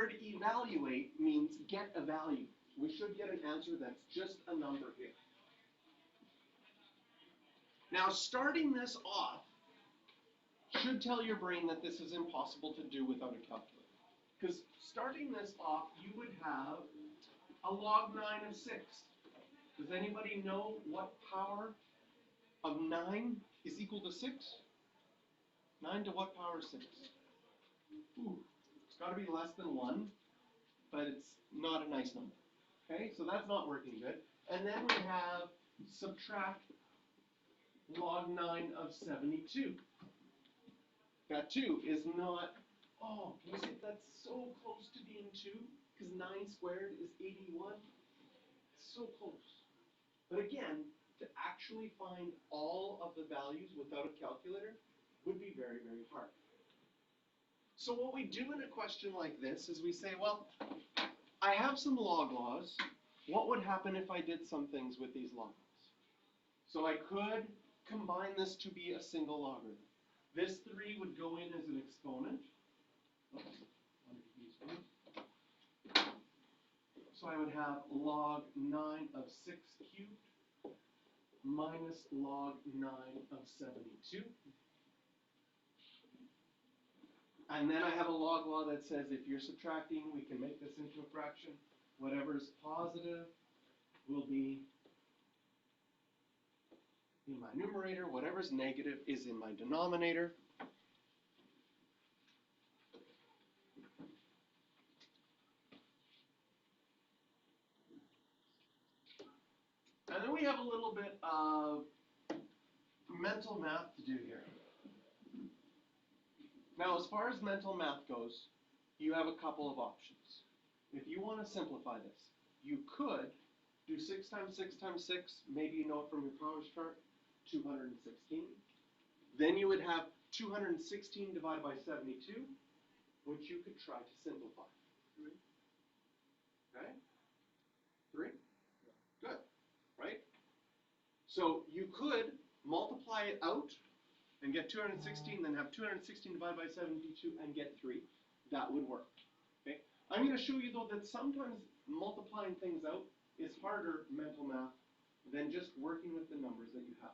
word evaluate means get a value. We should get an answer that's just a number here. Now, starting this off should tell your brain that this is impossible to do without a calculator. Because starting this off, you would have a log 9 of 6. Does anybody know what power of 9 is equal to 6? 9 to what power 6? Ooh, it's got to be less than 1, but it's not a nice number. Okay, so that's not working good. And then we have subtract log 9 of 72. That 2 is not, oh, can you see that's so close to being 2? Because 9 squared is 81. It's so close. But again, to actually find all of the values without a calculator would be very, very hard. So what we do in a question like this is we say, well, I have some log laws. What would happen if I did some things with these log laws? So I could combine this to be a single logarithm. This 3 would go in as an exponent. So I would have log 9 of 6 cubed minus log 9 of 72. And then I have a log law that says if you're subtracting, we can make this into a fraction. Whatever is positive will be in my numerator. Whatever is negative is in my denominator. And then we have a little bit of mental math to do here. Now, as far as mental math goes, you have a couple of options. If you want to simplify this, you could do 6 times 6 times 6, maybe you know it from your powers chart, 216. Then you would have 216 divided by 72, which you could try to simplify. 3. Okay? 3? Good. Right? So you could multiply it out and get 216, then have 216 divided by 72 and get 3. That would work. Okay? I'm going to show you, though, that sometimes multiplying things out is harder mental math than just working with the numbers that you have.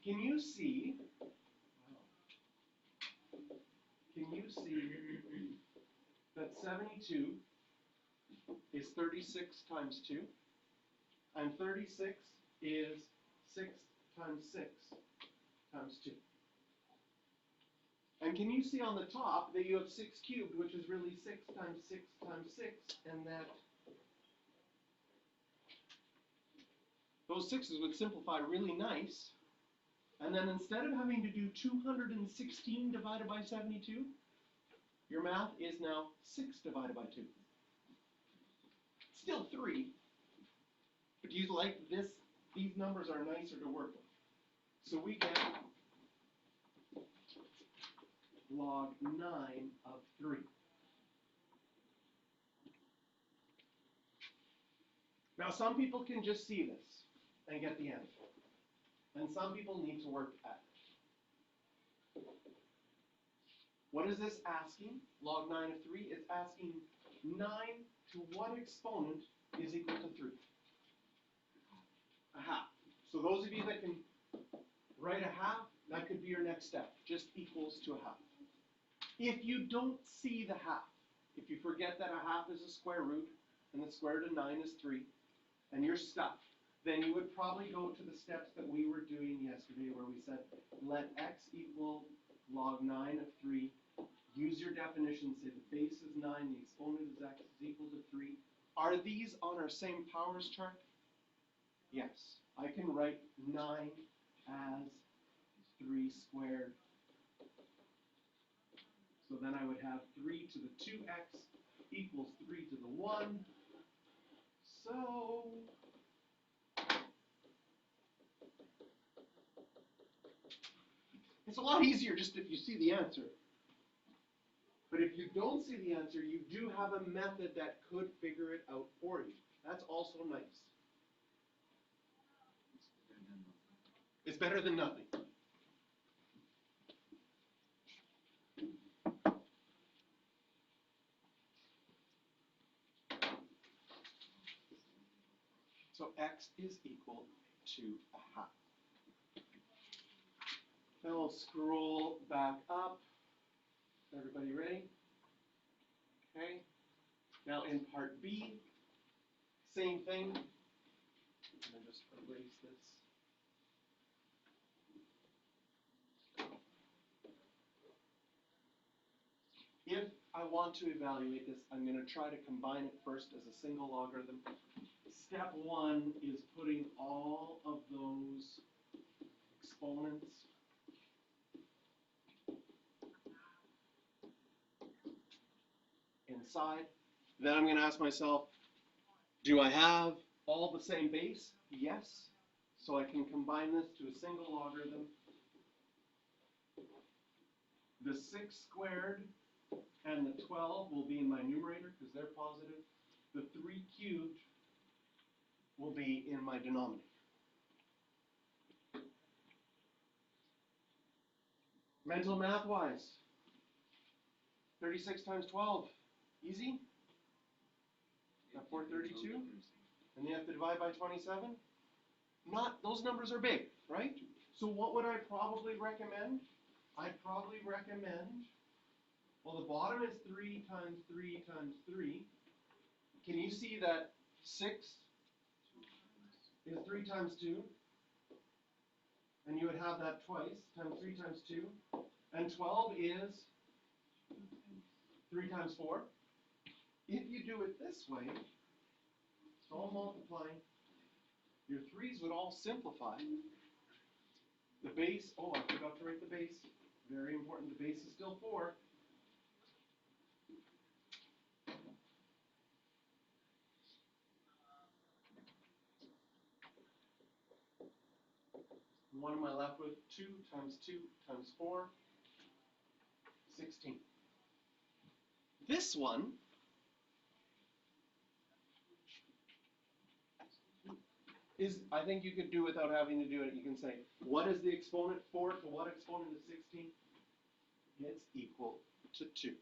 Can you see that 72 is 36 times 2, and 36 is 6 times 6 times 2. And can you see on the top that you have 6 cubed, which is really 6 times 6 times 6, and that those 6's would simplify really nice. And then instead of having to do 216 divided by 72, your math is now 6 divided by 2. Still 3, but do you like this? These numbers are nicer to work with. So we get log 9 of 3. Now, some people can just see this and get the answer. And some people need to work at it. What is this asking? Log 9 of 3 is asking 9 to what exponent is equal to 3? A half. So those of you that can write a half, that could be your next step. Just equals to a half. If you don't see the half, if you forget that a half is a square root, and the square root of 9 is 3, and you're stuck, then you would probably go to the steps that we were doing yesterday where we said, let x equal log 9 of 3. Use your definition, say the base is 9, the exponent is x is equal to 3. Are these on our same powers chart? Yes. I can write 9 as 3 squared. So then I would have 3 to the 2x equals 3 to the 1. So it's a lot easier just if you see the answer. But if you don't see the answer, you do have a method that could figure it out for you. That's also nice. It's better than nothing. is equal to a half. Then we'll scroll back up. Everybody ready? Okay. Now in part B, same thing. I'm going to just erase this. If I want to evaluate this, I'm going to try to combine it first as a single logarithm. Step one is putting all of those exponents inside. Then I'm going to ask myself, do I have all the same base? Yes. So I can combine this to a single logarithm. The 6 squared and the 12 will be in my numerator because they're positive. The 3 cubed will be in my denominator. Mental math-wise, 36 times 12, easy? Got 432? And you have to divide by 27? Not, those numbers are big, right? So what would I probably recommend? I'd probably recommend, well, the bottom is 3 times 3 times 3. Can you see that 6 is 3 times 2? And you would have that twice, times 3 times 2. And 12 is 3 times 4. If you do it this way, it's all multiplying. Your 3's would all simplify. The base, oh, I forgot to write the base. Very important, the base is still 4. What am I left with? 2 times 2 times 4, 16. This one is, I think you could do without having to do it. You can say, what is the exponent 4 to what exponent is 16? It's equal to 2.